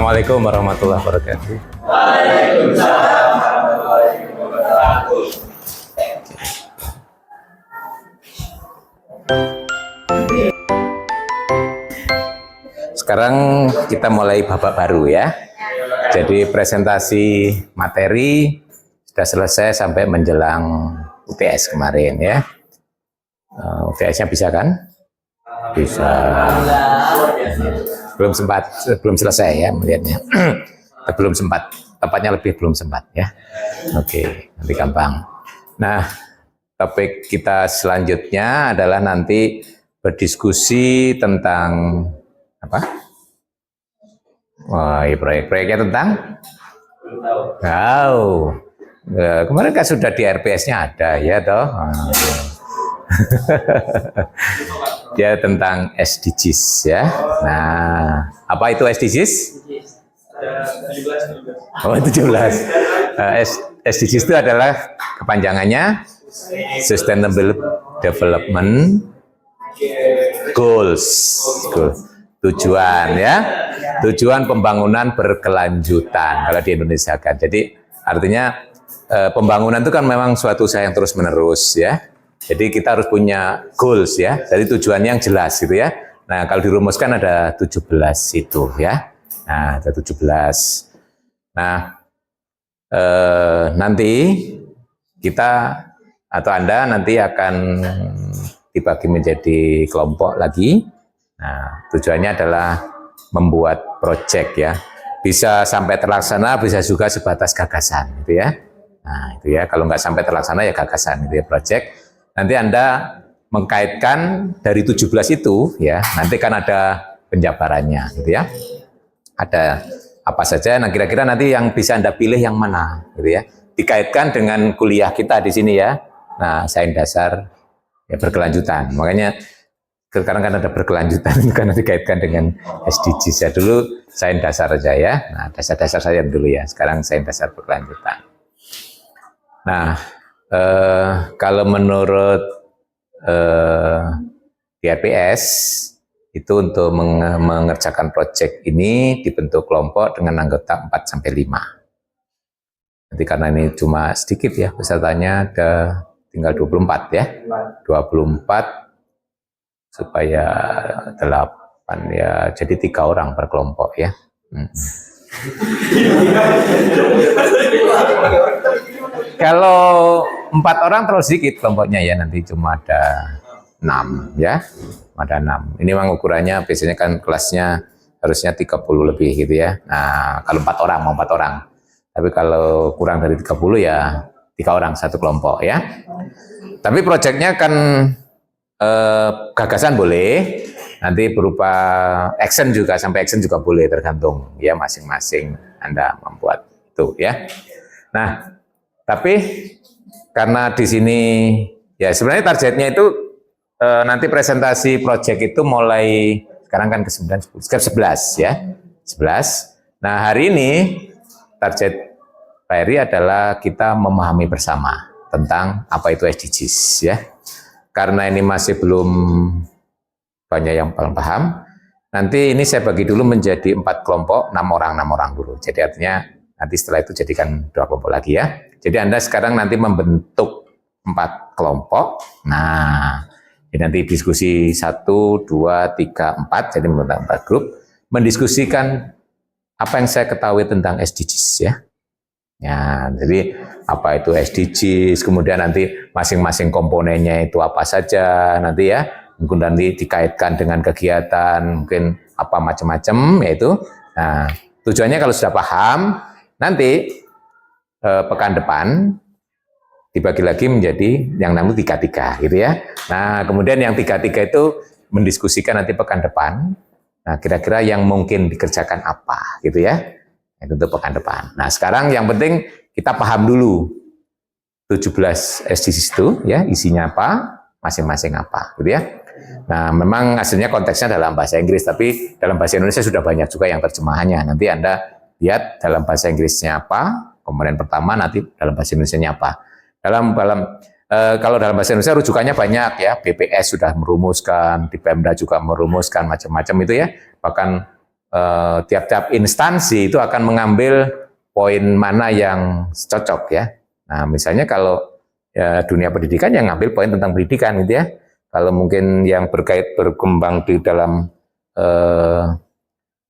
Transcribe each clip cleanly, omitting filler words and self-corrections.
Assalamualaikum warahmatullahi wabarakatuh. Waalaikumsalam warahmatullahi wabarakatuh. Sekarang kita mulai babak baru ya. Jadi presentasi materi sudah selesai sampai menjelang UTS kemarin ya. UTS-nya bisa kan? Bisa. Belum selesai ya melihatnya. Belum sempat. Tepatnya belum sempat ya. Oke, nanti gampang. Nah, topik kita selanjutnya adalah nanti berdiskusi tentang apa? Wah, proyeknya tentang? Tahu. Kemarin kan sudah di RPS-nya ada ya toh. Dia tentang SDGs ya. Nah, apa itu SDGs? Oh, 17. SDGs itu adalah kepanjangannya Sustainable Development Goals. Tujuan ya. Tujuan pembangunan berkelanjutan kalau di Indonesia kan. Jadi artinya pembangunan itu kan memang suatu usaha yang terus-menerus ya. Jadi kita harus punya goals ya, dari tujuan yang jelas gitu ya. Nah, kalau dirumuskan ada 17 itu ya. Nah, ada 17. Nah, nanti kita atau Anda nanti akan dibagi menjadi kelompok lagi. Nah, tujuannya adalah membuat proyek ya. Bisa sampai terlaksana, bisa juga sebatas gagasan gitu ya. Nah, itu ya, kalau nggak sampai terlaksana ya gagasan gitu ya, proyek. Nanti Anda mengkaitkan dari 17 itu ya, nanti kan ada penjabarannya gitu ya. Ada apa saja, nah kira-kira nanti yang bisa Anda pilih yang mana gitu ya. Dikaitkan dengan kuliah kita di sini ya. Nah, sains dasar ya berkelanjutan. Makanya sekarang kan ada berkelanjutan karena dikaitkan dengan SDGs ya. Dulu sains dasar aja ya. Nah, dasar-dasar saya dulu ya. Sekarang sains dasar berkelanjutan. Nah, kalau menurut DRPS itu untuk mengerjakan proyek ini dibentuk kelompok dengan anggota 4-5. Nanti karena ini cuma sedikit ya pesertanya, ada tinggal 24 ya. 24 supaya 8 ya, jadi 3 orang per kelompok ya. Kalau 4 orang terlalu sedikit kelompoknya ya, nanti cuma ada 6 ya, ada 6. Ini memang ukurannya biasanya kan kelasnya harusnya 30 lebih gitu ya. Nah, kalau 4 orang mau 4 orang. Tapi kalau kurang dari 30 ya 3 orang satu kelompok ya. Tapi proyeknya kan gagasan boleh, nanti berupa action juga, sampai action juga boleh, tergantung ya masing-masing Anda membuat itu ya. Nah, tapi karena di sini ya sebenarnya targetnya itu nanti presentasi proyek itu mulai sekarang kan ke 9, 10, ke 11 ya. 11. Nah, hari ini target Pak Heri adalah kita memahami bersama tentang apa itu SDGs ya. Karena ini masih belum banyak yang paham, nanti ini saya bagi dulu menjadi 4 kelompok, 6 orang dulu. Jadi artinya nanti setelah itu jadikan 2 kelompok lagi ya. Jadi Anda sekarang nanti membentuk 4 kelompok. Nah, ini nanti diskusi 1, 2, 3, 4, jadi membentuk 4 grup, mendiskusikan apa yang saya ketahui tentang SDGs ya. Ya, jadi apa itu SDGs, kemudian nanti masing-masing komponennya itu apa saja nanti ya, mungkin nanti dikaitkan dengan kegiatan, mungkin apa macam-macam yaitu. Nah, tujuannya kalau sudah paham, nanti pekan depan dibagi lagi menjadi yang namanya 3-3 gitu ya. Nah, kemudian yang 3-3 itu mendiskusikan nanti pekan depan. Nah, kira-kira yang mungkin dikerjakan apa gitu ya. Itu untuk pekan depan. Nah, sekarang yang penting kita paham dulu 17 SDGs itu ya, isinya apa, masing-masing apa gitu ya. Nah, memang aslinya konteksnya dalam bahasa Inggris, tapi dalam bahasa Indonesia sudah banyak juga yang terjemahannya. Nanti Anda lihat dalam bahasa Inggrisnya apa, komponen pertama, nanti dalam bahasa Indonesianya apa. Kalau dalam bahasa Indonesia rujukannya banyak ya, BPS sudah merumuskan, di Pemda juga merumuskan macam-macam itu ya. Bahkan tiap-tiap instansi itu akan mengambil poin mana yang cocok ya. Nah, misalnya kalau ya, dunia pendidikan yang ngambil poin tentang pendidikan gitu ya. Kalau mungkin yang berkembang di dalam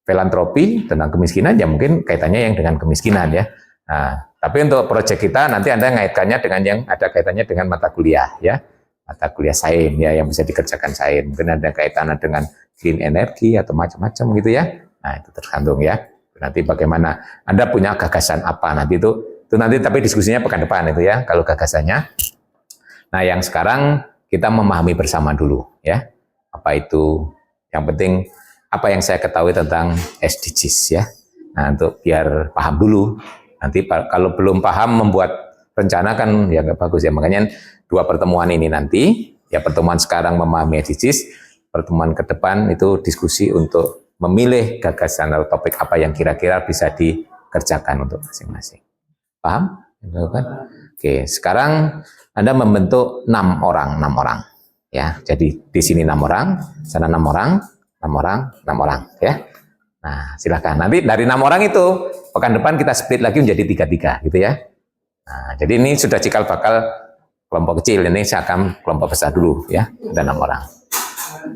filantropi tentang kemiskinan ya mungkin kaitannya yang dengan kemiskinan ya. Nah, tapi untuk proyek kita nanti Anda ngaitkannya dengan yang ada kaitannya dengan mata kuliah ya. Mata kuliah sains ya yang bisa dikerjakan sains. Mungkin ada kaitannya dengan clean energy atau macam-macam gitu ya. Nah, itu tergantung ya. Nanti bagaimana Anda punya gagasan apa nanti itu nanti tapi diskusinya pekan depan itu ya kalau gagasannya. Nah, yang sekarang kita memahami bersama dulu ya. Apa itu yang penting apa yang saya ketahui tentang SDGs ya. Nah, untuk biar paham dulu. Nanti kalau belum paham membuat rencana kan ya nggak bagus ya. Makanya 2 pertemuan ini nanti ya pertemuan sekarang memahami SDGs, pertemuan ke depan itu diskusi untuk memilih gagasan atau topik apa yang kira-kira bisa dikerjakan untuk masing-masing. Paham? Oke, sekarang Anda membentuk 6 orang. Ya, jadi di sini 6 orang, sana 6 orang, 6 orang ya. Nah, silakan. Nanti dari 6 orang itu pekan depan kita split lagi menjadi 3-3 gitu ya. Nah, jadi ini sudah cikal bakal kelompok kecil, ini saya akan kelompok besar dulu ya, ada 6 orang.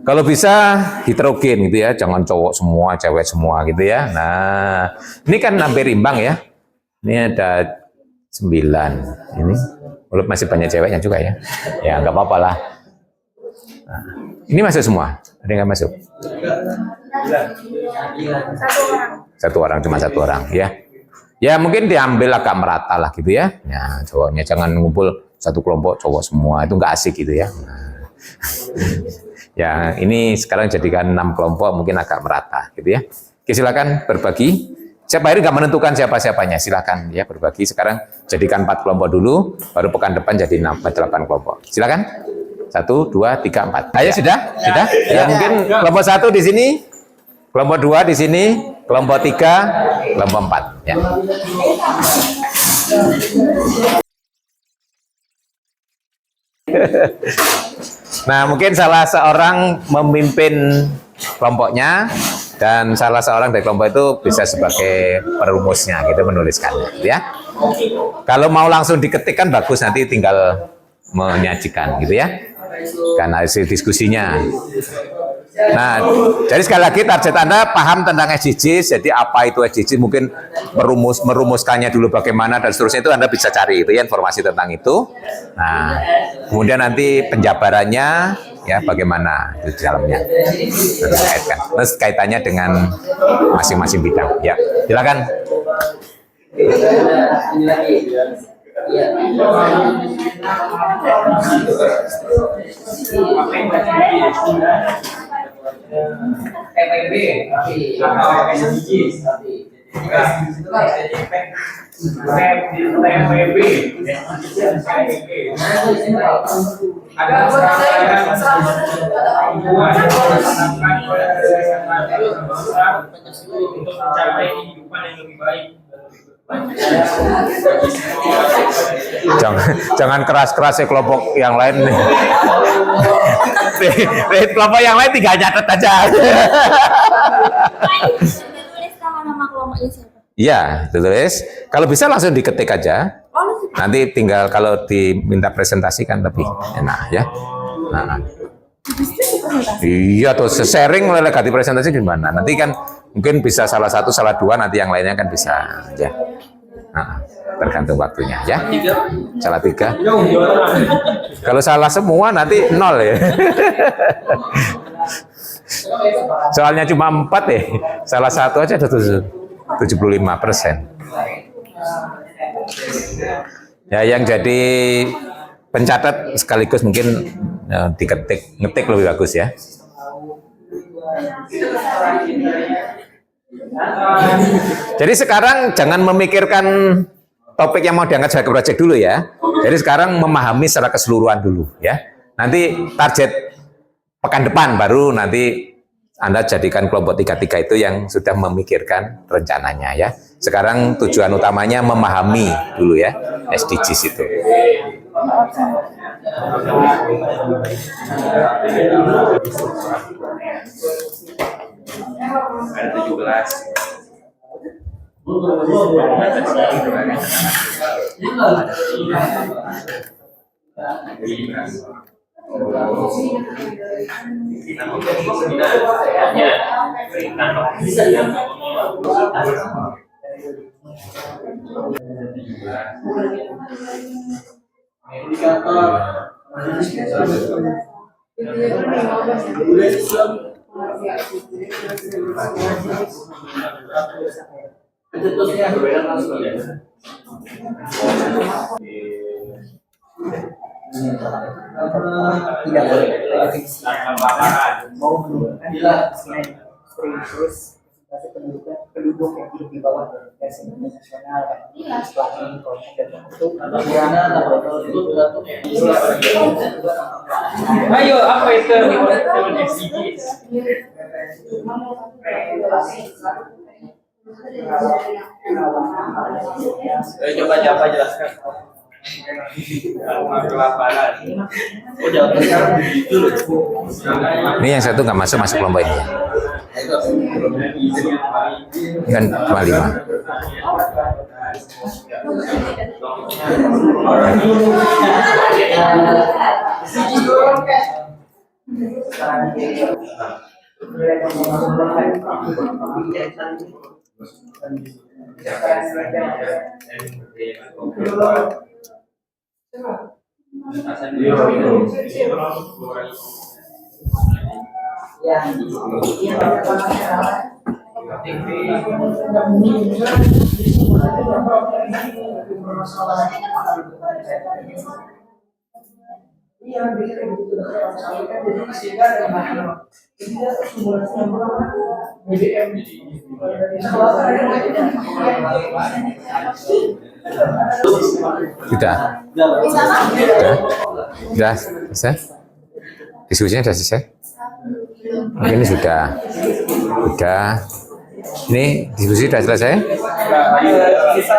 Kalau bisa heterogen gitu ya, jangan cowok semua, cewek semua gitu ya. Nah, ini kan hampir imbang ya. Ini ada 9 ini. Walaupun masih banyak ceweknya juga ya. Ya nggak apa-apa lah. Nah, ini masuk semua, ada yang nggak masuk? Satu orang, cuma 1 orang ya. Ya mungkin diambil agak merata lah gitu ya. Ya cowoknya jangan ngumpul satu kelompok cowok semua, itu nggak asik gitu ya. Nah. Ya ini sekarang jadikan 6 kelompok mungkin agak merata gitu ya. Oke, silakan berbagi. Siapa ini nggak menentukan siapa-siapanya, silakan ya berbagi. Sekarang jadikan 4 kelompok dulu, baru pekan depan jadi 8 kelompok. Silakan. 1, 2, 3, 4. Ayo sudah? Ya mungkin kelompok 1 di sini, kelompok 2 di sini, kelompok 3, kelompok 4 ya. Nah, mungkin salah seorang memimpin kelompoknya dan salah seorang dari kelompok itu bisa sebagai perumusnya gitu menuliskannya ya. Kalau mau langsung diketik kan bagus, nanti tinggal menyajikan gitu ya. Karena hasil diskusinya. Nah, jadi sekali lagi target Anda paham tentang SDGs, jadi apa itu SDGs, mungkin merumuskannya dulu bagaimana dan seterusnya itu Anda bisa cari itu ya informasi tentang itu. Nah, kemudian nanti penjabarannya ya bagaimana di dalamnya. Terus kaitannya dengan masing-masing bidang. Ya, silakan. untuk mencapai kehidupan yang lebih baik. Jangan keras-keras ya kelompok yang lain nih. Kelompok yang lain tinggal nyatet aja. Nama kelompoknya siapa? Iya, ditulis. Kalau bisa langsung diketik aja. Nanti tinggal kalau diminta presentasi kan lebih enak ya. Nah. Iya tuh sharing oleh ganti presentasi gimana? Nanti kan mungkin bisa salah 1, salah 2, nanti yang lainnya kan bisa ya. Nah, tergantung waktunya ya. Salah 3. Kalau salah semua nanti 0 ya. Soalnya cuma 4 ya. Salah 1 aja ada 75%. Ya yang jadi pencatat sekaligus mungkin ngetik lebih bagus ya. Jadi sekarang jangan memikirkan topik yang mau diangkat sebagai proyek dulu ya. Jadi sekarang memahami secara keseluruhan dulu ya. Nanti target pekan depan baru nanti Anda jadikan kelompok 3-3 itu yang sudah memikirkan rencananya ya. Sekarang tujuan utamanya memahami dulu ya SDGs itu. Ada 17. Tidak boleh mau menurunkan terus penduduk yang hidup di bawah garis nasional setelah ini Ayo, apa itu SDGs? Coba jelaskan. Ini yang satu nggak masuk kelompok ini. Kan cuma 5. Sudah? Sudah selesai? Diskusinya sudah selesai? Mungkin ini sudah. Ini diskusi sudah selesai? Sisa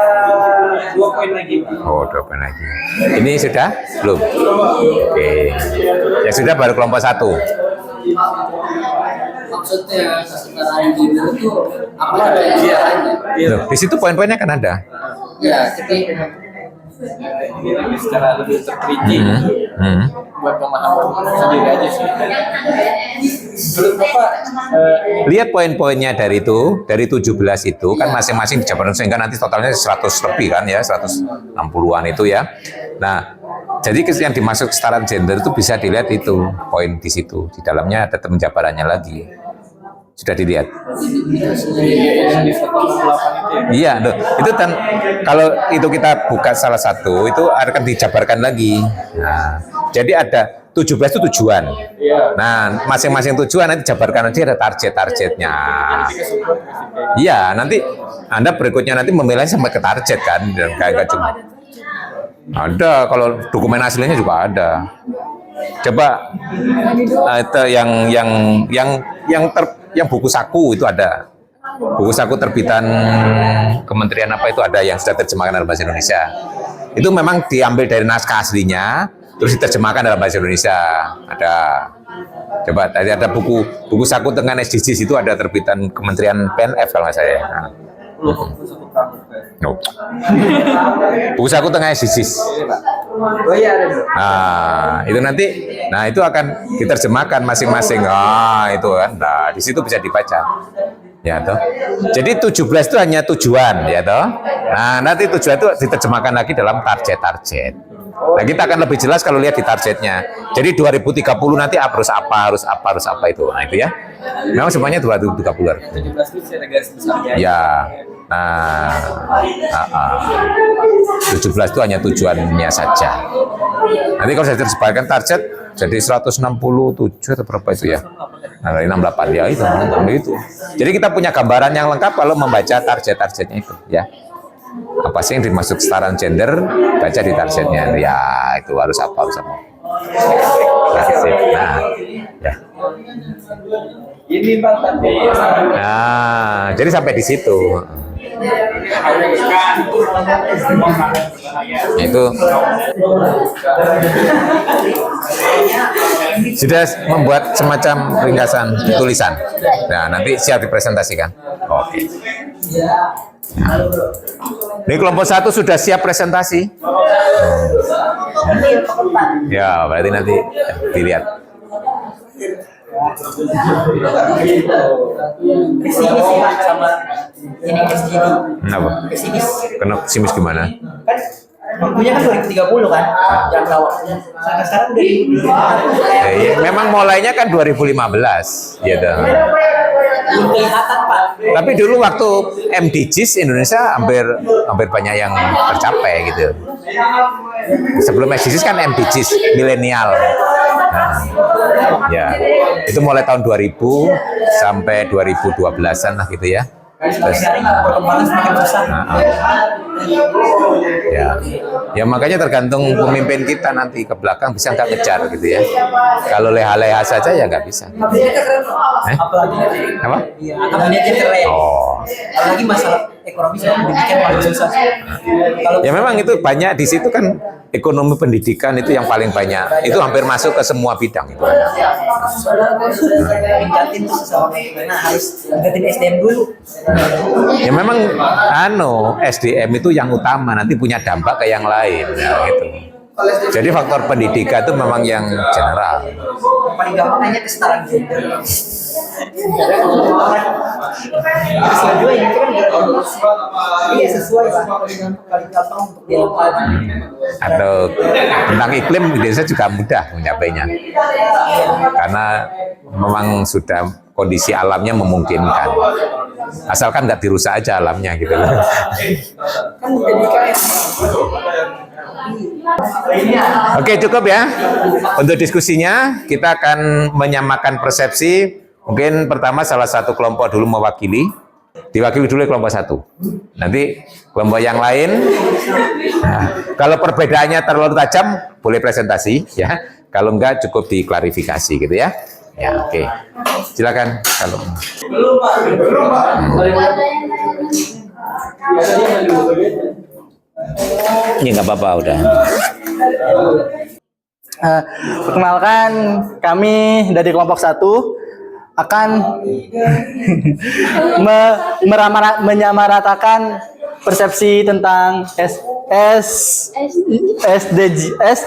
2 poin lagi. Oh, 2 poin lagi. Ini sudah? Belum? Oke. Ya sudah, baru kelompok 1. maksudnya kesetaraan gender itu apa ada Loh, di situ poin-poinnya kan ada. ya tapi Ini lebih secara lebih terperinci buat pemahaman sendiri aja sih. Menurut Bapak, Lihat poin-poinnya dari itu, dari 17 itu kan masing-masing dijabarkan sehingga nanti totalnya 100 lebih kan ya, 160-an itu ya. Nah, jadi yang dimaksud kesetaraan gender itu bisa dilihat itu poin di situ. Di dalamnya ada penjabarannya lagi. Sudah dilihat? yang di 168 itu ya. Iya, loh. Itu kan kalau itu kita buka salah satu itu akan dijabarkan lagi. Nah, jadi ada 17 itu tujuan. Iya. Nah, masing-masing tujuan nanti jabarkan nanti ada target-targetnya. Iya, nanti Anda berikutnya nanti memilih sampai ke target kan, dan kayak cuma ada. Kalau dokumen aslinya juga ada. Coba itu yang buku saku itu ada. Buku saku terbitan Kementerian apa itu ada yang sudah terjemahkan dalam bahasa Indonesia. Itu memang diambil dari naskah aslinya, terus diterjemahkan dalam bahasa Indonesia. Ada. Coba tadi ada buku saku dengan SDGs itu ada terbitan Kementerian PNF kalau nggak saya. Nah. No. Buku saku tengah SDGs. oh iya ada Nah, itu nanti, nah itu akan diterjemahkan masing-masing. Itu kan. Nah, di situ bisa dibaca. Ya toh. Jadi 17 itu hanya tujuan, ya toh. Nah, nanti tujuan itu diterjemahkan lagi dalam target-target. Nah, kita akan lebih jelas kalau lihat di targetnya. Jadi 2030 nanti harus apa itu. Nah, itu ya. Memang semuanya 2030. 17 itu secara garis besarnya. Ya. Nah, 17 itu hanya tujuannya saja. Nanti kalau saya tersebarkan target jadi 167 atau berapa itu ya? Nah, 68 ya itu. Jadi kita punya gambaran yang lengkap kalau membaca target-targetnya itu ya. Apa sih yang dimaksud kesetaraan gender? Baca di targetnya. Ya, itu harus apa. Nah, ya. Ini Pak tadi. Nah, jadi sampai di situ. Itu Sudah membuat semacam ringkasan tulisan. Nah, nanti siap dipresentasikan. Oke. Nah. Ini kelompok 1 sudah siap presentasi. Ya, berarti nanti dilihat. Sama ini SGD. Kenapa? Kena simis gimana? Kan waktunya kan 2030 kan, jangka waktunya. Sekarang udah Memang mulainya kan 2015, gitu. belum kelihatan Pak. Tapi dulu waktu MDGs Indonesia hampir banyak yang tercapai gitu. Sebelum MDGs kan MDGs milenial. Nah, ya, itu mulai tahun 2000 sampai 2012-an lah gitu ya. Terus, Perkembangan semakin besar. ya makanya tergantung pemimpin kita nanti ke belakang bisa nggak ngejar gitu ya. Kalau leha-leha saja ya nggak bisa. Apalagi Apa? iya, kabinetnya keren. Oh. Apalagi masalah ekonomi sekarang dibikin paling susah. Kalau Ya memang itu banyak di situ kan ekonomi pendidikan itu yang paling banyak. Itu hampir masuk ke semua bidang itu. tingkatin tuh seseorang gimana harus tingkatin SDM dulu. Ya memang SDM itu yang utama, nanti punya dampak ke yang lain ya, gitu. Jadi faktor pendidikan itu memang yang general. Paling gampang hanya kesetaraan gender. Sesuai ini kan iya sesuai lah. Paling gampang untuk dilakukan. Atau tentang iklim Indonesia juga mudah mencapainya. Karena memang sudah kondisi alamnya memungkinkan. Asalkan nggak dirusak aja alamnya gitu. Kan jadi kayak Oke, cukup ya. Untuk diskusinya, kita akan menyamakan persepsi. Mungkin pertama salah satu kelompok dulu mewakili. Diwakili dulu kelompok 1. Nanti kelompok yang lain. Nah, kalau perbedaannya terlalu tajam, boleh presentasi ya. Kalau enggak, cukup diklarifikasi gitu ya. Ya, oke. Silakan kalau ya nggak apa-apa udah. Perkenalkan, kami dari kelompok 1 akan menyamaratakan persepsi tentang SDGs.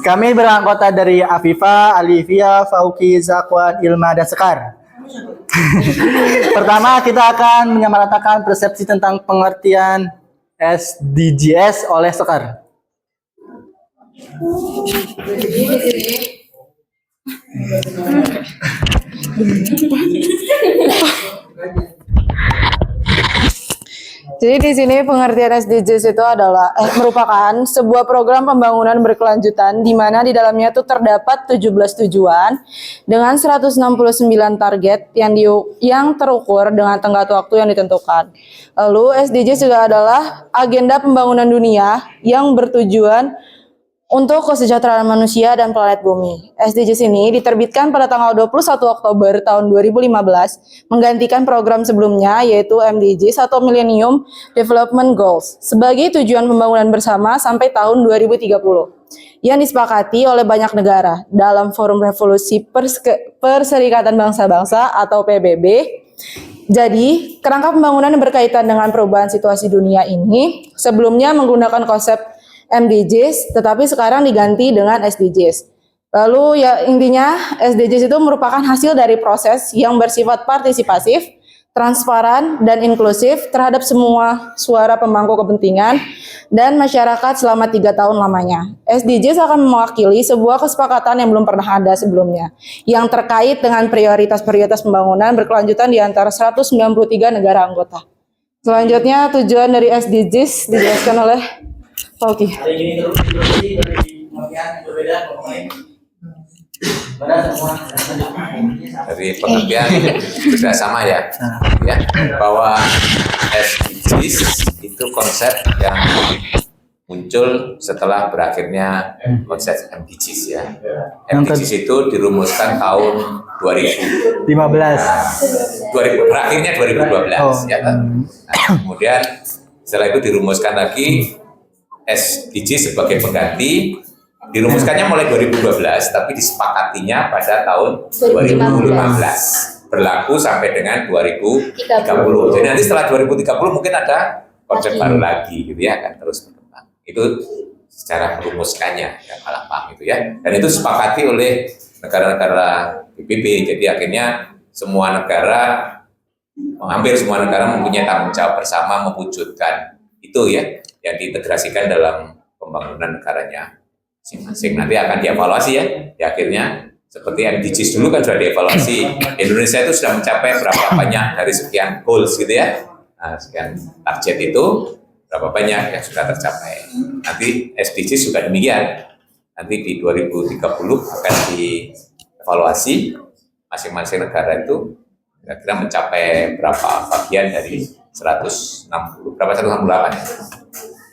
Kami beranggota dari Afifa, Alivia, Fauki, Zakwan, Ilma, dan Sekar. Pertama, kita akan menyamaratakan persepsi tentang pengertian SDGs oleh Sekar. Jadi di sini pengertian SDGs itu adalah merupakan sebuah program pembangunan berkelanjutan di mana di dalamnya itu terdapat 17 tujuan dengan 169 target yang terukur dengan tenggat waktu yang ditentukan. Lalu SDGs juga adalah agenda pembangunan dunia yang bertujuan untuk kesejahteraan manusia dan planet bumi. SDGs ini diterbitkan pada tanggal 21 Oktober tahun 2015, menggantikan program sebelumnya yaitu MDGs atau Millennium Development Goals sebagai tujuan pembangunan bersama sampai tahun 2030 yang disepakati oleh banyak negara dalam Forum Revolusi Perserikatan Bangsa-Bangsa atau PBB. Jadi, kerangka pembangunan yang berkaitan dengan perubahan situasi dunia ini sebelumnya menggunakan konsep MDGs, tetapi sekarang diganti dengan SDGs. Lalu ya intinya SDGs itu merupakan hasil dari proses yang bersifat partisipatif, transparan, dan inklusif terhadap semua suara pemangku kepentingan dan masyarakat selama 3 tahun lamanya. SDGs akan mewakili sebuah kesepakatan yang belum pernah ada sebelumnya, yang terkait dengan prioritas-prioritas pembangunan berkelanjutan di antara 193 negara anggota. Selanjutnya tujuan dari SDGs dijelaskan oleh Oke. Dari pengertian sudah sama ya, bahwa SDGs itu konsep yang muncul setelah berakhirnya konsep MDGs ya. MDGs itu dirumuskan tahun 2015. 2000, berakhirnya 2012 ya kan. Nah, kemudian setelah itu dirumuskan lagi SDGs sebagai pengganti Dirumuskannya mulai 2012, tapi disepakatinya pada tahun 2015. Berlaku sampai dengan 2030. Jadi nanti setelah 2030 mungkin ada konsep baru lagi gitu ya, akan terus berkembang. Itu secara merumuskannya ya, Pak paham itu ya. Dan itu disepakati oleh negara-negara PBB. Jadi akhirnya semua negara, hampir semua negara mempunyai tanggung jawab bersama mewujudkan itu ya, yang diintegrasikan dalam pembangunan negaranya masing-masing. Nanti akan dievaluasi ya, di akhirnya seperti MDGs dulu kan sudah dievaluasi. Indonesia itu sudah mencapai berapa banyak dari sekian goals gitu ya. Nah, sekian target itu berapa banyak yang sudah tercapai. Nanti SDGs juga demikian. Nanti di 2030 akan dievaluasi masing-masing negara itu kira-kira mencapai berapa bagian dari 168 ya?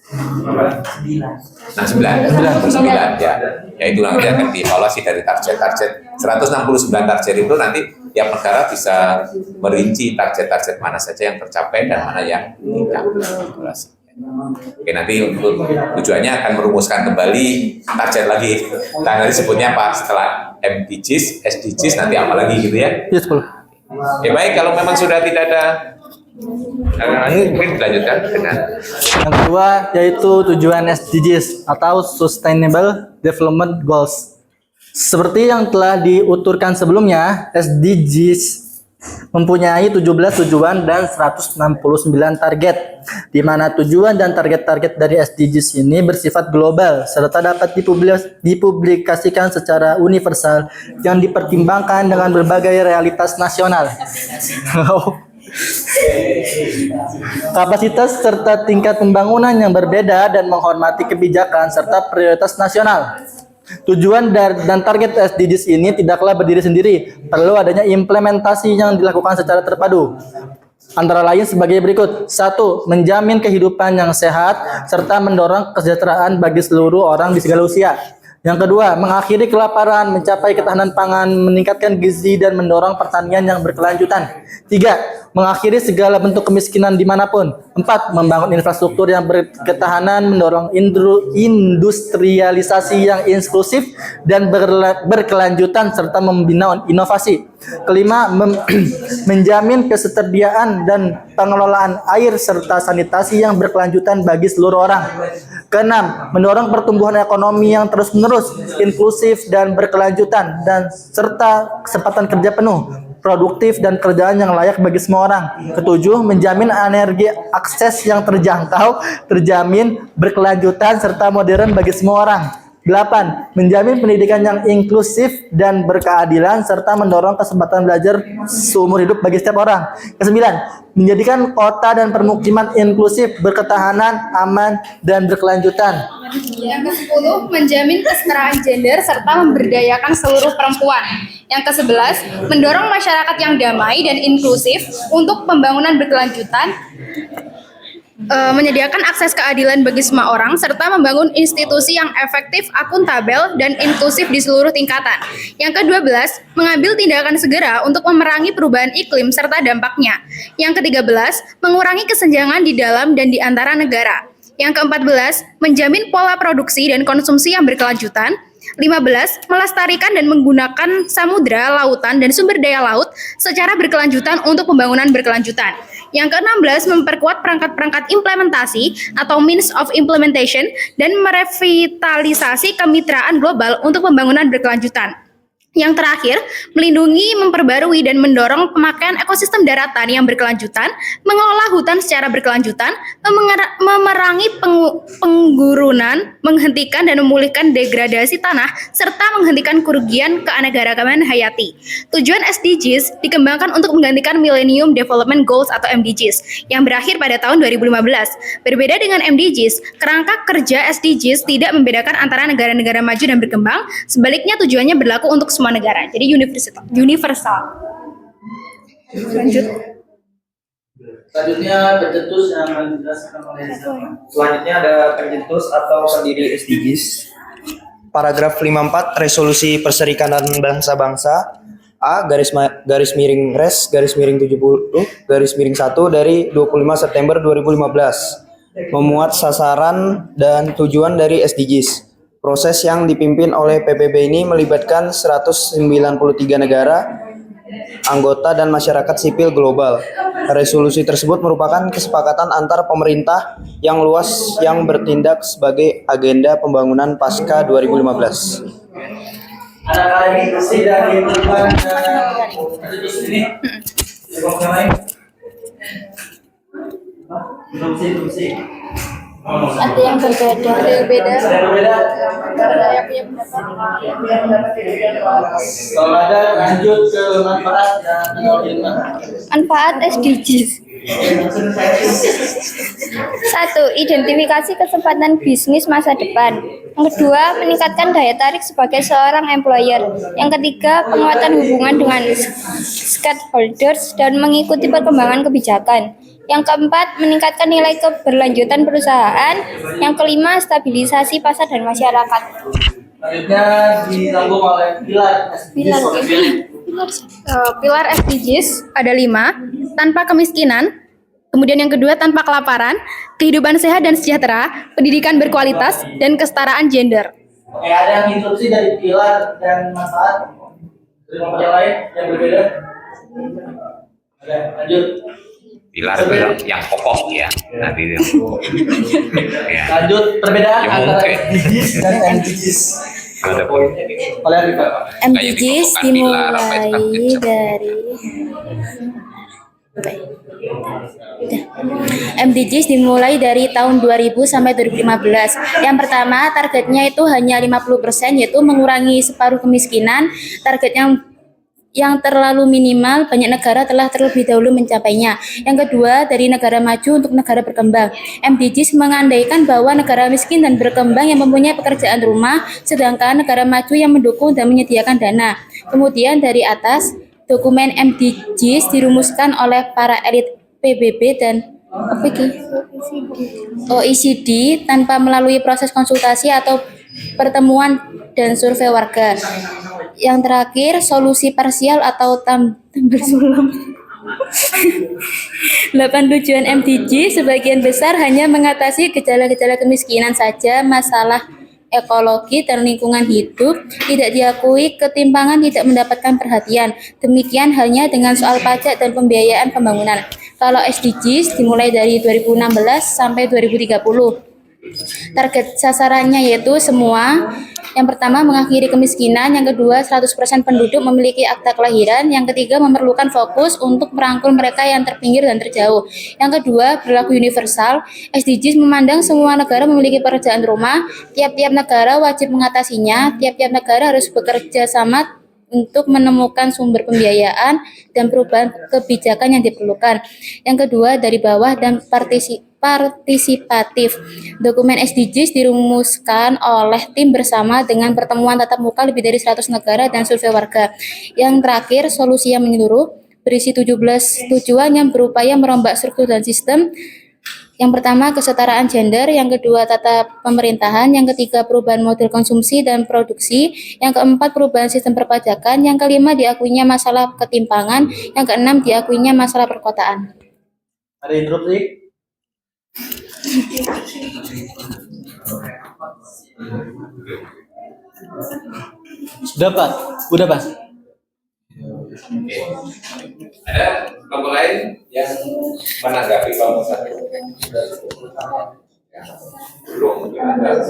69 ya. Ya itu nanti akan dievaluasi dari target-target 169 target itu, nanti tiap negara bisa merinci target-target mana saja yang tercapai dan mana yang tidak. Oke, nanti untuk tujuannya akan merumuskan kembali target lagi. Nah, nanti sebutnya apa setelah MDGs, SDGs, nanti apa lagi gitu ya? Yes, Pak. Ya baik, kalau memang sudah tidak ada ini mungkin dilanjutkan dengan Yang kedua yaitu tujuan SDGs atau Sustainable Development Goals. Seperti yang telah diuturkan sebelumnya, SDGs mempunyai 17 tujuan dan 169 target, di mana tujuan dan target-target dari SDGs ini bersifat global serta dapat dipublikasikan secara universal yang dipertimbangkan dengan berbagai realitas nasional. Kapasitas serta tingkat pembangunan yang berbeda dan menghormati kebijakan serta prioritas nasional. Tujuan dan target SDGs ini tidaklah berdiri sendiri, perlu adanya implementasi yang dilakukan secara terpadu. Antara lain sebagai berikut. 1. Menjamin kehidupan yang sehat serta mendorong kesejahteraan bagi seluruh orang di segala usia. Yang kedua, mengakhiri kelaparan, mencapai ketahanan pangan, meningkatkan gizi, dan mendorong pertanian yang berkelanjutan. 3. Mengakhiri segala bentuk kemiskinan dimanapun. 4. Membangun infrastruktur yang berketahanan, mendorong industrialisasi yang inklusif dan berkelanjutan, serta membina inovasi. Kelima, menjamin ketersediaan dan pengelolaan air serta sanitasi yang berkelanjutan bagi seluruh orang. Keenam, mendorong pertumbuhan ekonomi yang terus-menerus, inklusif dan berkelanjutan, dan serta kesempatan kerja penuh, produktif dan kerjaan yang layak bagi semua orang. Ketujuh, menjamin energi akses yang terjangkau, terjamin, berkelanjutan serta modern bagi semua orang. 8. Menjamin pendidikan yang inklusif dan berkeadilan serta mendorong kesempatan belajar seumur hidup bagi setiap orang. 9. Menjadikan kota dan permukiman inklusif, berketahanan, aman, dan berkelanjutan. Yang ke-10, menjamin kesetaraan gender serta memberdayakan seluruh perempuan. Yang ke-11, mendorong masyarakat yang damai dan inklusif untuk pembangunan berkelanjutan, menyediakan akses keadilan bagi semua orang, serta membangun institusi yang efektif, akuntabel, dan inklusif di seluruh tingkatan. Yang ke-12, mengambil tindakan segera untuk memerangi perubahan iklim serta dampaknya. Yang ke-13, mengurangi kesenjangan di dalam dan di antara negara. Yang ke-14, menjamin pola produksi dan konsumsi yang berkelanjutan. 15. Melestarikan dan menggunakan samudra, lautan, dan sumber daya laut secara berkelanjutan untuk pembangunan berkelanjutan. Yang ke-16, memperkuat perangkat-perangkat implementasi atau means of implementation dan merevitalisasi kemitraan global untuk pembangunan berkelanjutan. Yang terakhir, melindungi, memperbarui, dan mendorong pemakaian ekosistem daratan yang berkelanjutan, mengelola hutan secara berkelanjutan, memerangi penggurunan, menghentikan dan memulihkan degradasi tanah, serta menghentikan kerugian keanekaragaman hayati. Tujuan SDGs dikembangkan untuk menggantikan Millennium Development Goals atau MDGs yang berakhir pada tahun 2015. Berbeda dengan MDGs, kerangka kerja SDGs tidak membedakan antara negara-negara maju dan berkembang, sebaliknya tujuannya berlaku untuk semua negara, jadi universal. Lanjut. Selanjutnya pencetus yang akan dijelaskan oleh siapa? Selanjutnya ada pencetus atau pendiri SDGs. Paragraf 54 Resolusi Perserikatan Bangsa-Bangsa A garis miring res garis miring 70 garis miring 1 dari 25 September 2015 memuat sasaran dan tujuan dari SDGs. Proses yang dipimpin oleh PBB ini melibatkan 193 negara, anggota dan masyarakat sipil global. Resolusi tersebut merupakan kesepakatan antar pemerintah yang luas yang bertindak sebagai agenda pembangunan pasca 2015. Ada lagi bersih dari perubahan ini. Yang lain? Bersih. Ada yang berbeda. Ada yang beda. Ada yang berbeda? Ada yang punya pendapat. Kalau ada lanjut ke manfaat dan Manfaat SDGs. 1. Identifikasi kesempatan bisnis masa depan. Yang kedua, meningkatkan daya tarik sebagai seorang employer. Yang ketiga, penguatan hubungan dengan stakeholders dan mengikuti perkembangan kebijakan. Yang keempat, meningkatkan nilai keberlanjutan perusahaan. Yang kelima, stabilisasi pasar dan masyarakat. selanjutnya ditanggung oleh pilar SDGs. Pilar SDGs ada 5, tanpa kemiskinan, kemudian yang kedua tanpa kelaparan, kehidupan sehat dan sejahtera, pendidikan berkualitas, dan kesetaraan gender. Oke, ada yang instruksi dari pilar dan manfaat? Dari yang lain yang berbeda? Oke, lanjut. Pilar yang pokok ya. Nanti yang ya. Lanjut perbedaan Ya, antara mungkin. SDGs dan MDGs. Ada poin. Oleh Rika. MDGs dimulai dari MDGs dimulai dari tahun 2000 sampai 2015. Yang pertama, targetnya itu hanya 50%, yaitu mengurangi separuh kemiskinan. Targetnya yang terlalu minimal, banyak negara telah terlebih dahulu mencapainya. Yang kedua, dari negara maju untuk negara berkembang. MDGs mengandaikan bahwa negara miskin dan berkembang yang mempunyai pekerjaan rumah, sedangkan negara maju yang mendukung dan menyediakan dana. Kemudian dari atas, dokumen MDGs dirumuskan oleh para elit PBB dan OECD tanpa melalui proses konsultasi atau pertemuan dan survei warga. Yang terakhir, solusi parsial atau tambal sulam. 8 tujuan MDG sebagian besar hanya mengatasi gejala-gejala kemiskinan saja, masalah ekologi dan lingkungan hidup tidak diakui, ketimpangan tidak mendapatkan perhatian. Demikian halnya dengan soal pajak dan pembiayaan pembangunan. Kalau SDGs dimulai dari 2016 sampai 2030. Target sasarannya yaitu semua. Yang pertama, mengakhiri kemiskinan. Yang kedua, 100% penduduk memiliki akta kelahiran. Yang ketiga, memerlukan fokus untuk merangkul mereka yang terpinggir dan terjauh. Yang kedua, berlaku universal. SDGs memandang semua negara memiliki pekerjaan rumah. Tiap-tiap negara wajib mengatasinya. Tiap-tiap negara harus bekerja sama untuk menemukan sumber pembiayaan dan perubahan kebijakan yang diperlukan. Yang kedua, dari bawah dan partisipatif. Dokumen SDGs dirumuskan oleh tim bersama dengan pertemuan tatap muka lebih dari 100 negara dan survei warga. Yang terakhir, solusi yang menyeluruh berisi 17 tujuan yang berupaya merombak struktur dan sistem. Yang pertama, kesetaraan gender. Yang kedua, tata pemerintahan. Yang ketiga, perubahan model konsumsi dan produksi. Yang keempat, perubahan sistem perpajakan. Yang kelima, diakuinya masalah ketimpangan. Yang keenam, diakuinya masalah perkotaan. Ada interupsi? Sudah Pak? Udah Pak? Ada kelompok lain yang menanggapi kelompok satu? Belum ada.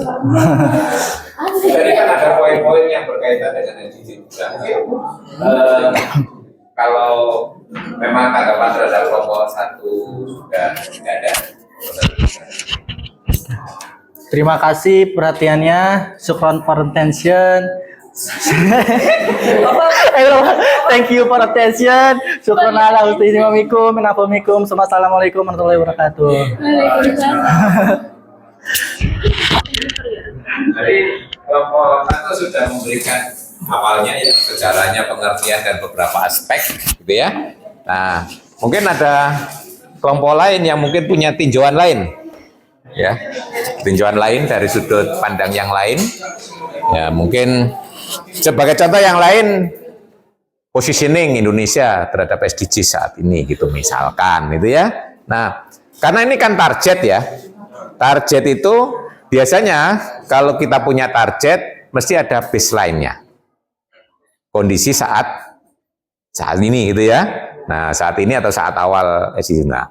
Tadi kan ada poin-poin yang berkaitan dengan SDGs juga. Kalau memang tanggapan terhadap kelompok satu sudah tidak ada. Terima kasih perhatiannya. Syukran for attention. Thank you for attention. Syukran ala husni mamikum. Minafamikum. Assalamualaikum warahmatullahi wabarakatuh. Jadi kelompok satu sudah memberikan awalnya ya sejarahnya, pengertian dan beberapa aspek, gitu ya. Nah, mungkin ada kelompok lain yang mungkin punya tinjauan lain, ya, tinjauan lain dari sudut pandang yang lain. Ya, mungkin sebagai contoh yang lain, positioning Indonesia terhadap SDGs saat ini, gitu misalkan, gitu ya. Nah, karena ini kan target ya, target itu biasanya kalau kita punya target, mesti ada baseline-nya. Kondisi saat ini gitu ya. Nah, saat ini atau saat awal SDGs. Nah,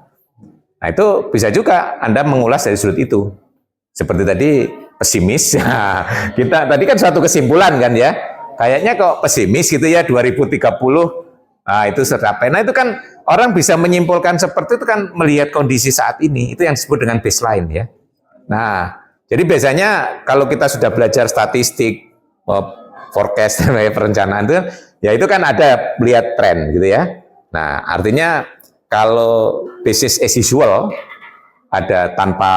itu bisa juga Anda mengulas dari sudut itu. Seperti tadi pesimis. Kita tadi kan suatu kesimpulan kan ya. Kayaknya kok pesimis gitu ya 2030. Nah, itu tercapai. Nah, itu kan orang bisa menyimpulkan seperti itu kan melihat kondisi saat ini. Itu yang disebut dengan baseline ya. Nah, jadi biasanya kalau kita sudah belajar statistik, forecast, perencanaan itu, ya itu kan ada melihat tren gitu ya. Nah, artinya kalau business as usual ada tanpa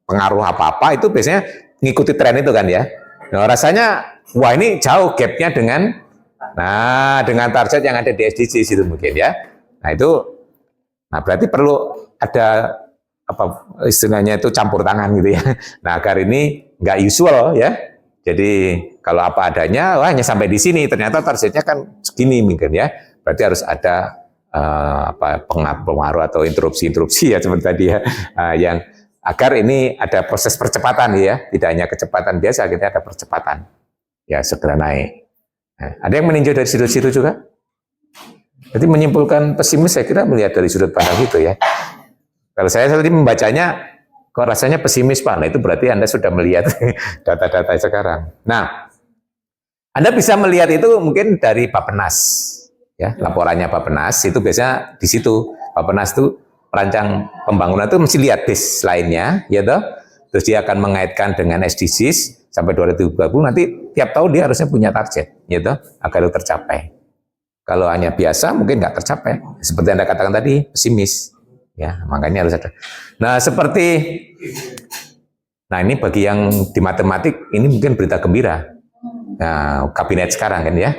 pengaruh apa-apa itu biasanya ngikuti tren itu kan ya. Nah, rasanya wah ini jauh gapnya dengan target yang ada di SDGs itu mungkin ya. Nah berarti perlu ada istilahnya itu campur tangan gitu ya. Nah agar ini nggak usual ya. Jadi kalau apa adanya, wah hanya sampai di sini. Ternyata targetnya kan segini mungkin ya. Berarti harus ada pengaruh atau interupsi ya seperti tadi ya, yang agar ini ada proses percepatan ya. Tidak hanya kecepatan biasa, akhirnya ada percepatan. Ya segera naik. Nah, ada yang meninjau dari sudut situ juga. Jadi menyimpulkan pesimis saya kira melihat dari sudut pandang itu ya. Kalau saya tadi membacanya kok rasanya pesimis Pak, nah itu berarti Anda sudah melihat data-data sekarang. Nah, Anda bisa melihat itu mungkin dari Bappenas, ya laporannya Bappenas itu biasanya di situ Bappenas itu perancang pembangunan itu mesti lihat baseline-nya, ya toh. Terus dia akan mengaitkan dengan SDGs sampai 2030 nanti tiap tahun dia harusnya punya target, ya toh, agar itu tercapai. Kalau hanya biasa mungkin nggak tercapai, seperti Anda katakan tadi pesimis. Ya, makanya harus ada. Nah, nah ini bagi yang di matematik ini mungkin berita gembira. Nah, kabinet sekarang kan ya.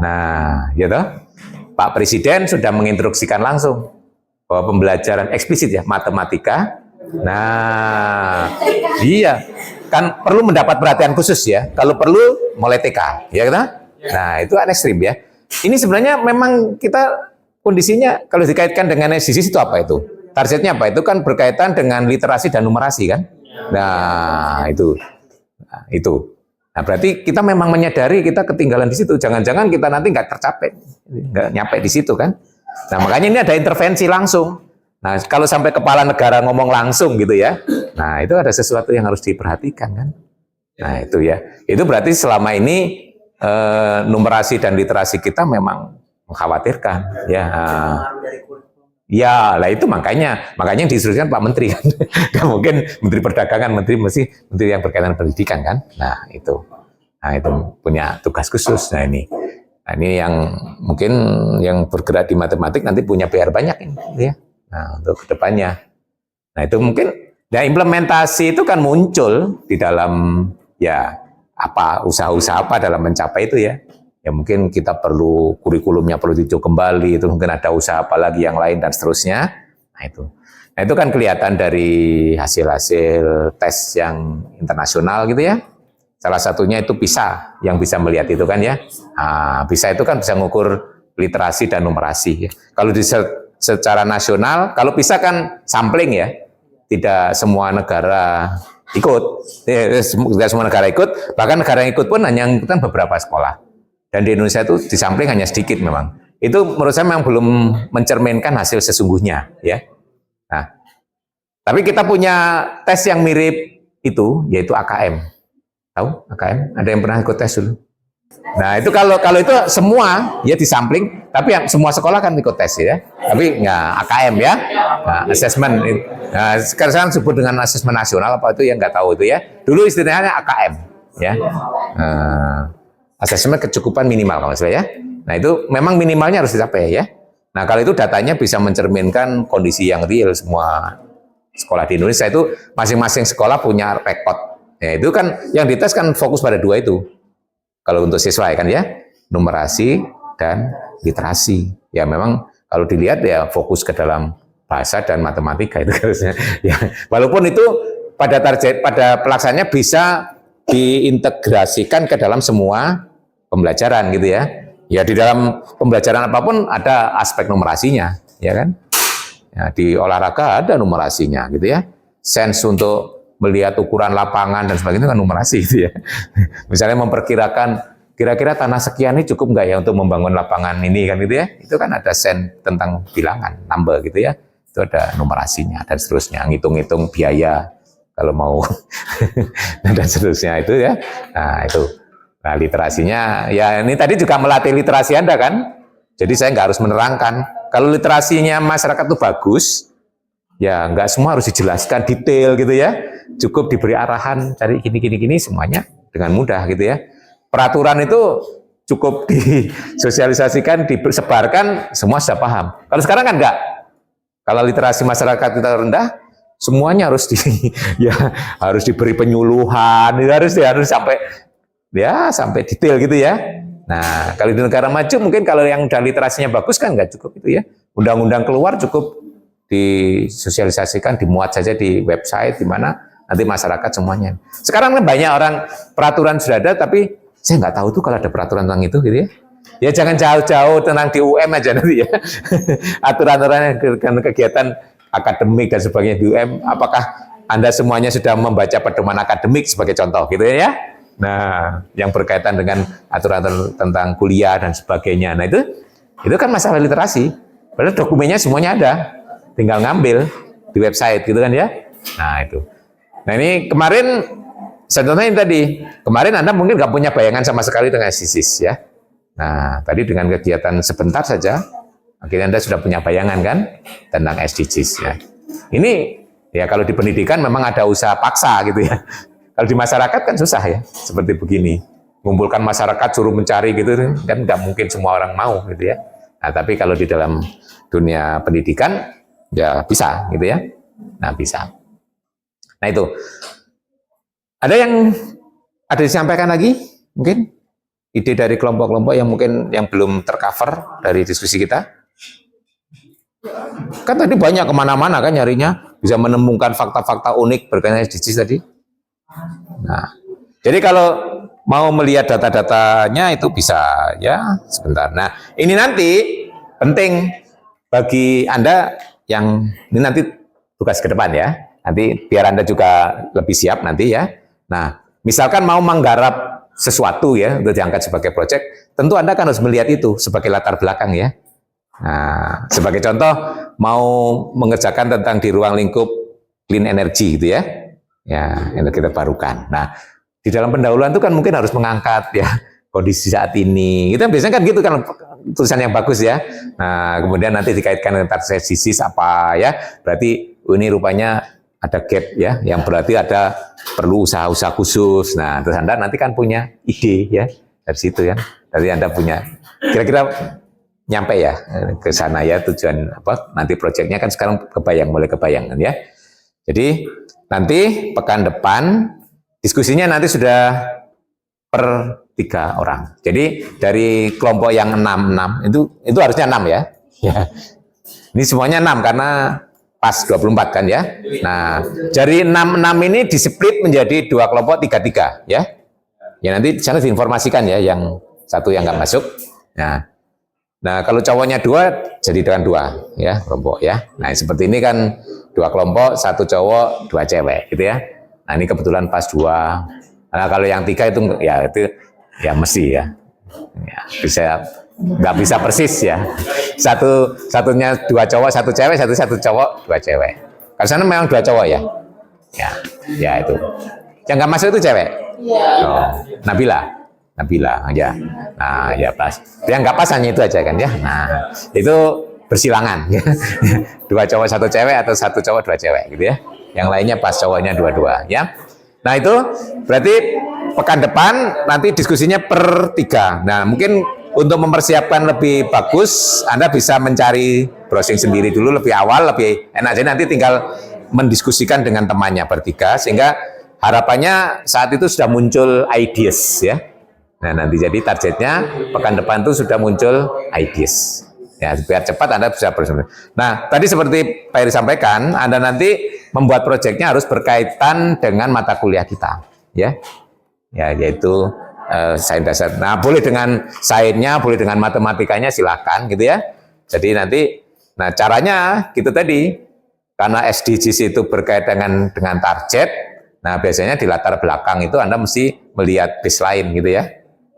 Nah, ya toh, Pak Presiden sudah menginstruksikan langsung bahwa pembelajaran eksplisit ya matematika. Nah, iya kan perlu mendapat perhatian khusus ya. Kalau perlu mulai TK, ya kan? Nah, itu kan ekstrim ya. Ini sebenarnya memang kita kondisinya kalau dikaitkan dengan SDGs itu apa itu? Targetnya apa? Itu kan berkaitan dengan literasi dan numerasi kan? Nah, itu. Nah, berarti kita memang menyadari kita ketinggalan di situ. Jangan-jangan kita nanti nggak tercapai, nggak nyampe di situ kan? Nah, makanya ini ada intervensi langsung. Nah, kalau sampai kepala negara ngomong langsung gitu ya, nah itu ada sesuatu yang harus diperhatikan kan? Nah, itu ya. Itu berarti selama ini numerasi dan literasi kita memang mengkhawatirkan ya. Ya, lah itu makanya yang diinstruksikan Pak Menteri kan. Gak mungkin Menteri Perdagangan, menteri yang berkaitan pendidikan kan. Nah, itu punya tugas khusus. Nah, ini yang mungkin yang bergerak di matematik nanti punya PR banyak ini ya. Nah, untuk kedepannya. Nah, itu mungkin implementasi itu kan muncul di dalam ya usaha-usaha apa dalam mencapai itu ya. Ya mungkin kita perlu kurikulumnya perlu diuji kembali, itu mungkin ada usaha apa lagi yang lain dan seterusnya. Nah itu kan kelihatan dari hasil-hasil tes yang internasional gitu ya. Salah satunya itu PISA yang bisa melihat itu kan ya. Nah, PISA itu kan bisa mengukur literasi dan numerasi. Ya. Kalau secara nasional, kalau PISA kan sampling ya, tidak semua negara ikut, tidak semua negara ikut, bahkan negara yang ikut pun hanya ikutan beberapa sekolah. Dan di Indonesia itu disampling hanya sedikit memang. Itu menurut saya memang belum mencerminkan hasil sesungguhnya, ya. Nah, tapi kita punya tes yang mirip itu, yaitu AKM. Tahu AKM? Ada yang pernah ikut tes dulu? Nah, itu kalau itu semua ya disampling, tapi yang semua sekolah kan ikut tes ya. Tapi nggak AKM ya. Nah, assessment. Nah, sekarang sebut dengan asesmen nasional apa itu yang nggak tahu itu ya. Dulu istilahnya AKM ya. Asesmen kecukupan minimal kalau salah ya. Nah, itu memang minimalnya harus dicapai ya. Nah, kalau itu datanya bisa mencerminkan kondisi yang real semua sekolah di Indonesia itu masing-masing sekolah punya rekod. Ya, itu kan yang dites kan fokus pada dua itu. Kalau untuk siswa kan ya, numerasi dan literasi. Ya memang kalau dilihat ya fokus ke dalam bahasa dan matematika itu harusnya. Ya, walaupun itu pada pelaksananya bisa diintegrasikan ke dalam semua pembelajaran gitu ya. Ya di dalam pembelajaran apapun ada aspek numerasinya, ya kan? Ya, di olahraga ada numerasinya gitu ya. Sense untuk melihat ukuran lapangan dan sebagainya kan numerasi gitu ya. Misalnya memperkirakan kira-kira tanah sekian ini cukup nggak ya untuk membangun lapangan ini kan gitu ya. Itu kan ada sen tentang bilangan, number gitu ya. Itu ada numerasinya dan seterusnya, ngitung-ngitung biaya kalau mau dan seterusnya itu ya. Nah itu, nah literasinya ya ini tadi juga melatih literasi Anda kan. Jadi saya nggak harus menerangkan. Kalau literasinya masyarakat itu bagus, ya nggak semua harus dijelaskan detail gitu ya. Cukup diberi arahan cari gini semuanya dengan mudah gitu ya. Peraturan itu cukup disosialisasikan, disebarkan, semua sudah paham. Kalau sekarang kan enggak. Kalau literasi masyarakat kita rendah, semuanya harus ya harus diberi penyuluhan, harus sampai sampai detail gitu ya. Nah, kalau di negara maju mungkin kalau yang udah literasinya bagus kan nggak cukup itu ya. Undang-undang keluar cukup disosialisasikan, dimuat saja di website di mana nanti masyarakat semuanya. Sekarang kan banyak orang peraturan sudah ada tapi saya nggak tahu tuh kalau ada peraturan tentang itu gitu ya. Ya jangan jauh-jauh tentang di UM aja nanti ya. Aturan-aturan kegiatan akademik dan sebagainya di UM, apakah Anda semuanya sudah membaca pedoman akademik sebagai contoh gitu ya? Nah, yang berkaitan dengan aturan tentang kuliah dan sebagainya. Nah, itu kan masalah literasi. Padahal dokumennya semuanya ada. Tinggal ngambil di website gitu kan ya. Nah, itu. Nah, ini kemarin contohnya ini tadi. Kemarin Anda mungkin nggak punya bayangan sama sekali tentang SDGs ya. Nah, tadi dengan kegiatan sebentar saja, akhirnya Anda sudah punya bayangan kan tentang SDGs ya. Ini ya kalau di pendidikan memang ada usaha paksa gitu ya. Kalau di masyarakat kan susah ya, seperti begini. Mengumpulkan masyarakat suruh mencari gitu kan nggak mungkin semua orang mau gitu ya. Nah, tapi kalau di dalam dunia pendidikan ya bisa gitu ya. Nah, bisa. Nah, itu. Ada yang ada disampaikan lagi mungkin? Ide dari kelompok-kelompok yang mungkin yang belum tercover dari diskusi kita? Kan tadi banyak kemana-mana kan nyarinya, bisa menemukan fakta-fakta unik berkaitan SDGs tadi. Nah, jadi kalau mau melihat data-datanya itu bisa ya sebentar. Nah, ini nanti penting bagi Anda yang ini nanti tugas ke depan ya. Nanti biar Anda juga lebih siap nanti ya. Nah, misalkan mau menggarap sesuatu ya untuk diangkat sebagai proyek, tentu Anda kan harus melihat itu sebagai latar belakang ya. Nah, sebagai contoh mau mengerjakan tentang di ruang lingkup clean energy gitu ya. Ya, energi terbarukan. Nah, di dalam pendahuluan itu kan mungkin harus mengangkat ya kondisi saat ini. Itu biasanya kan gitu kan tulisan yang bagus ya. Nah, kemudian nanti dikaitkan dengan SDGs apa ya. Berarti ini rupanya ada gap ya, yang berarti ada perlu usaha-usaha khusus. Nah, terus Anda nanti kan punya ide ya dari situ ya. Dari Anda punya kira-kira nyampe ya ke sana ya tujuan apa nanti proyeknya kan sekarang mulai kebayang kan ya. Jadi nanti pekan depan diskusinya nanti sudah per 3 orang. Jadi dari kelompok yang 6 itu harusnya 6 ya. Ya. Ini semuanya 6 karena pas 24 kan ya. Nah, dari 6 ini displit menjadi 2 kelompok 3 ya. Ya nanti di sana diinformasikan ya yang satu yang nggak masuk. Nah, kalau cowoknya 2 jadi dengan 2 ya kelompok ya. Nah, seperti ini kan 2 kelompok, 1 cowok, 2 cewek gitu ya. Nah, ini kebetulan pas 2. Nah, kalau yang 3 itu ya mesti ya. Ya, bisa nggak bisa persis ya. Satunya 2 cowok, 1 cewek, satu cowok, 2 cewek. Kalau sana memang 2 cowok ya. Ya itu. Yang nggak masuk itu cewek. Oh, Nabila aja. Nah, ya pas. Yang nggak pas hanya itu aja kan ya. Nah, itu bersilangan ya. 2 cowok 1 cewek atau 1 cowok 2 cewek gitu ya. Yang lainnya pas cowoknya 2 ya. Nah, itu berarti pekan depan nanti diskusinya per 3. Nah, mungkin untuk mempersiapkan lebih bagus, Anda bisa mencari browsing sendiri dulu lebih awal, lebih enak. Jadi nanti tinggal mendiskusikan dengan temannya bertiga, sehingga harapannya saat itu sudah muncul ideas ya. Nah, nanti jadi targetnya pekan depan itu sudah muncul ideas. Ya, biar cepat Anda bisa bersama. Nah, tadi seperti Pak Heri sampaikan, Anda nanti membuat proyeknya harus berkaitan dengan mata kuliah kita, ya. Ya, yaitu sains dasar. Nah, boleh dengan sainsnya, boleh dengan matematikanya, silakan gitu ya. Jadi nanti, nah caranya gitu tadi, karena SDGs itu berkaitan dengan target, Nah, biasanya di latar belakang itu Anda mesti melihat baseline gitu ya.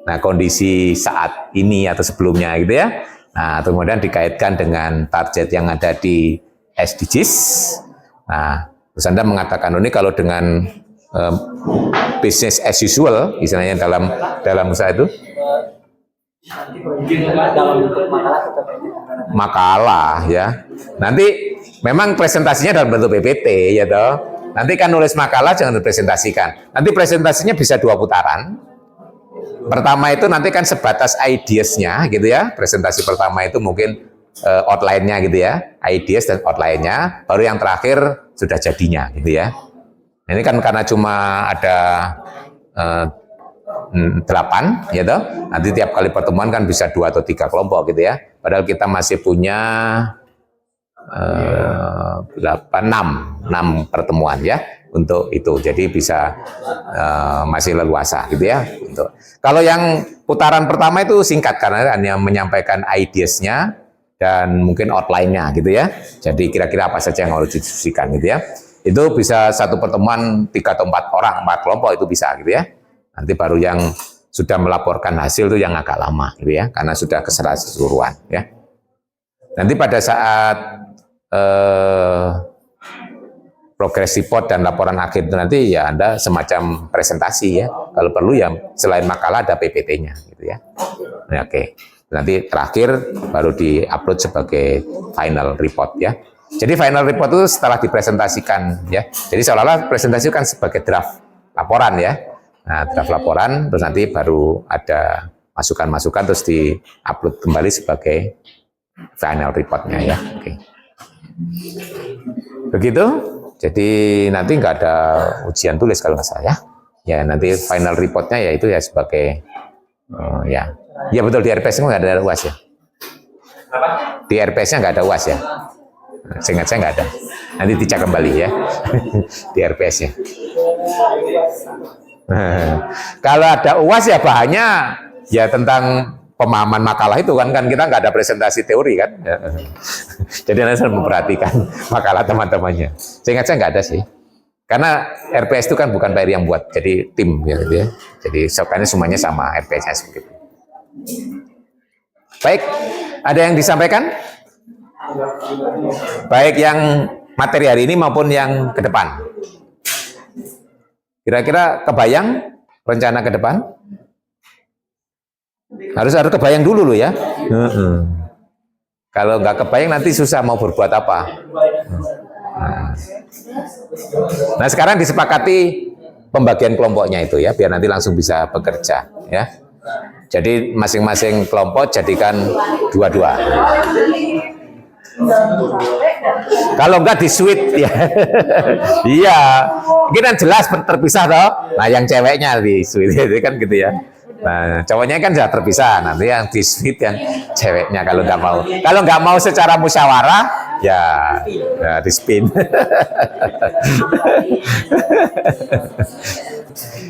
Nah, kondisi saat ini atau sebelumnya gitu ya. Nah, kemudian dikaitkan dengan target yang ada di SDGs. Nah, terus Anda mengatakan ini kalau dengan business as usual, istilahnya dalam usaha itu dalam bentuk makalah tetap makalah ya. Nanti memang presentasinya dalam bentuk PPT ya toh. Nanti kan nulis makalah jangan dipresentasikan. Nanti presentasinya bisa 2 putaran. Pertama itu nanti kan sebatas ideas-nya gitu ya. Presentasi pertama itu mungkin outline-nya gitu ya. Ideas dan outline-nya. Baru yang terakhir sudah jadinya gitu ya. Ini kan karena cuma ada 8 ya toh. Nanti tiap kali pertemuan kan bisa 2 atau 3 kelompok gitu ya. Padahal kita masih punya 6 pertemuan ya untuk itu. Jadi bisa masih leluasa gitu ya. Untuk kalau yang putaran pertama itu singkat karena hanya menyampaikan ideas-nya dan mungkin outline-nya gitu ya. Jadi kira-kira apa saja yang harus didiskusikan gitu ya. Itu bisa satu pertemuan 3 atau 4 orang, 4 kelompok itu bisa gitu ya. Nanti baru yang sudah melaporkan hasil itu yang agak lama gitu ya, karena sudah keseluruhan ya. Nanti pada saat progress report dan laporan akhir itu nanti ya Anda semacam presentasi ya. Kalau perlu ya selain makalah ada PPT-nya gitu ya. Nah, oke. Nanti terakhir baru di-upload sebagai final report ya. Jadi final report itu setelah dipresentasikan ya. Jadi seolah-olah presentasi kan sebagai draft laporan ya. Nah, draft laporan terus nanti baru ada masukan-masukan terus di-upload kembali sebagai final reportnya ya. Oke. Begitu. Jadi nanti nggak ada ujian tulis kalau nggak salah ya. Ya nanti final reportnya ya itu ya sebagai ya. Ya betul di RPS nggak ada UAS ya. Di RPS-nya nggak ada UAS ya. Seingat saya nggak ada. Nanti dicek kembali ya di RPS-nya. Kalau ada UAS ya bahannya ya tentang pemahaman makalah itu kan kita nggak ada presentasi teori kan. Jadi Anda harus memperhatikan makalah teman-temannya. Seingat saya nggak ada sih. Karena RPS itu kan bukan PR yang buat, jadi tim ya, gitu ya. Jadi soalnya semuanya sama RPS-nya seperti itu. Baik, ada yang disampaikan? Baik yang materi hari ini maupun yang ke depan. Kira-kira kebayang rencana ke depan? Harus kebayang dulu loh ya. Kalau nggak kebayang nanti susah mau berbuat apa. Nah sekarang disepakati pembagian kelompoknya itu ya, biar nanti langsung bisa bekerja ya. Jadi masing-masing kelompok jadikan 2-2. Kalau enggak di suite ya. Iya, ini kan jelas terpisah toh. Nah yang ceweknya di suite itu kan gitu ya. Nah cowoknya kan sudah terpisah. Nanti yang di suite yang ceweknya kalau nggak mau. Kalau nggak mau secara musyawarah ya di spin.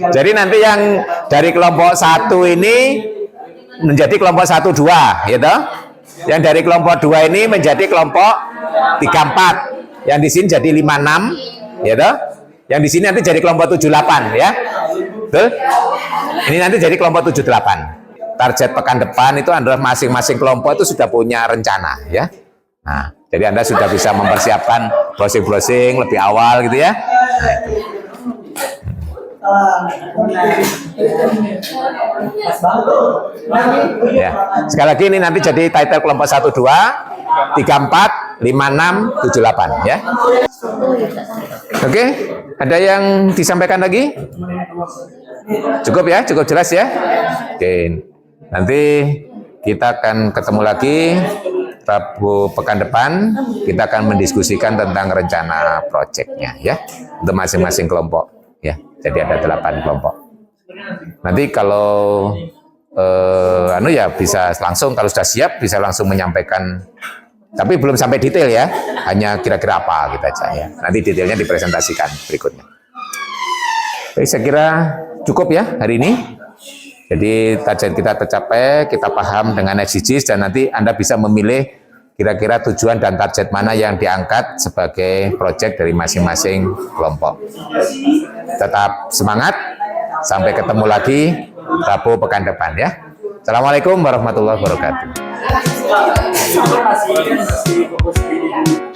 Jadi nanti yang dari kelompok 1 ini menjadi kelompok 1-2, gitu. Yang dari kelompok 2 ini menjadi kelompok 3-4. Yang di sini jadi 5-6, gitu. Yang di sini nanti jadi kelompok 7-8, ya. Betul? Ini nanti jadi kelompok 7-8. Target pekan depan itu adalah masing-masing kelompok itu sudah punya rencana, ya. Nah, jadi Anda sudah bisa mempersiapkan browsing-browsing lebih awal, gitu ya. Nah, itu. Ya. Sekali lagi ini nanti jadi title kelompok 1-2, 3-4, 5-6, 7-8 ya. Oke, ada yang disampaikan lagi? Cukup ya, cukup jelas ya. Oke, nanti kita akan ketemu lagi Rabu pekan depan. Kita akan mendiskusikan tentang rencana proyeknya ya untuk masing-masing kelompok ya. Jadi ada 8 kelompok. Nanti kalau ya bisa langsung kalau sudah siap bisa langsung menyampaikan. Tapi belum sampai detail ya, hanya kira-kira apa gitu aja ya. Nanti detailnya dipresentasikan berikutnya. Oke, saya kira cukup ya hari ini. Jadi target kita tercapai, kita paham dengan SDGs dan nanti Anda bisa memilih kira-kira tujuan dan target mana yang diangkat sebagai proyek dari masing-masing kelompok. Tetap semangat, sampai ketemu lagi Rabu pekan depan ya. Assalamualaikum warahmatullahi wabarakatuh. Masih fokus di